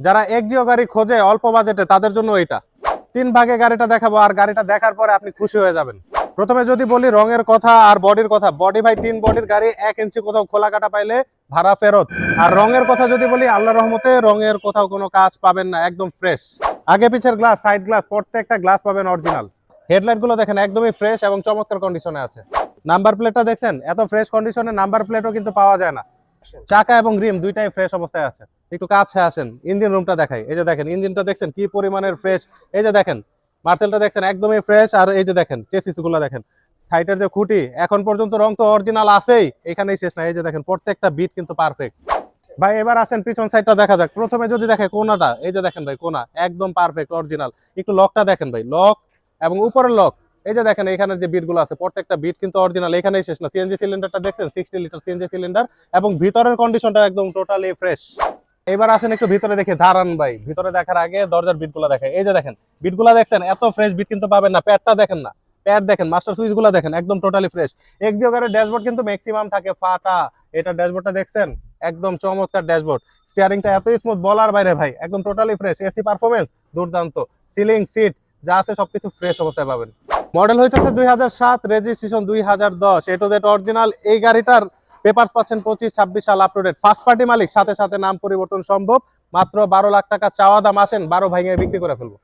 যারা এক্সিও গাড়ি খোঁজে অল্প বাজেটে তাদের জন্য এটা। 3 ভাগে গাড়িটা দেখাবো, আর গাড়িটা দেখার পরে আপনি খুশি হয়ে যাবেন। প্রথমে যদি বলি রঙের কথা আর বডির কথা, বডি ভাই 3 বডির গাড়ি, 1 ইঞ্চি কোথাও খোলা কাটা পাইলে ভাড়া ফেরত। আর রঙের কথা যদি বলি, আল্লাহর রহমতে রঙের কোথাও কোনো কাজ পাবেন না, একদম ফ্রেশ। আগে পিছের গ্লাস, সাইড গ্লাস, প্রত্যেকটা গ্লাস পাবেন অরিজিনাল। হেডলাইট গুলো দেখেন একদমই ফ্রেশ এবং চমৎকার কন্ডিশনে আছে। নাম্বার প্লেটটা দেখছেন, এত ফ্রেশ কন্ডিশনে নাম্বার প্লেটও কিন্তু পাওয়া যায় না। চাকা এবং রিম দুইটাই ফ্রেশ অবস্থায় আছে। একটু কাছে আসেন, ইঞ্জিন রুমটা দেখাই। এই যে দেখেন ইঞ্জিনটা দেখছেন কি পরিমাণের ফ্রেশ। এই যে দেখেন মার্সেলটা দেখছেন একদমই ফ্রেশ। আর এই যে দেখেন চেসিস গুলো দেখেন, সাইডের যে খুঁটি, এখন পর্যন্ত রং তো অরিজিনাল আছেই, এখানেই শেষ না। এই যে দেখেন প্রত্যেকটা বিট কিন্তু পারফেক্ট। ভাই এবার আসেন পিছন সাইডটা দেখা যাক। প্রথমে যদি দেখে কোনাটা, এই যে দেখেন ভাই কোনা একদম পারফেক্ট অরিজিনাল। একটু লকটা দেখেন ভাই, লক এবং উপরের লক। এই যে দেখেন এখানে যে বিট গুলো আছে প্রত্যেকটা বিট কিন্তু অরিজিনাল, এখানেই শেষ না। সিএনজি সিলিন্ডারটা দেখছেন 60 লিটার সিএনজি সিলিন্ডার, এবং ভিতরের কন্ডিশনটা একদম টোটালি ফ্রেশ। এবার আসেন একটু ভিতরে দেখে দাঁড়ান ভাই। ভিতরে দেখার আগে দরজার বিট গুলা দেখেন। এই যে দেখেন বিট গুলা দেখছেন, এত ফ্রেশ বিট কিন্তু পাবেন না। প্যাডটা দেখেন না, প্যাড দেখেন, মাস্টার সুইচ গুলা দেখেন একদম টোটালি ফ্রেশ। এক্সিও গাড়ির ড্যাশবোর্ড কিন্তু ম্যাক্সিমাম থাকে ফাটা, এটা ড্যাশবোর্ডটা দেখছেন একদম চমৎকার ড্যাশবোর্ড। স্টিয়ারিংটা এত স্মুথ বলার বাইরে ভাই, একদম টোটালি ফ্রেশ। এসি পারফরমেন্স দুর্দান্ত, সিলিং সিট যা আছে সবকিছু ফ্রেশ অবস্থায় পাবেন। মডেল হইতেছে 2007, registration 2010, A to Z original. এই গাড়িটার পেপারস পাচ্ছেন 25-26 সাল up to date. First party মালিক, সাথে সাথে নাম পরিবর্তন সম্ভব। মাত্র 12 লাখ টাকা চাওয়া দাম, আসেন 12 ভাঙিয়ে বিক্রি করে ফেলবো।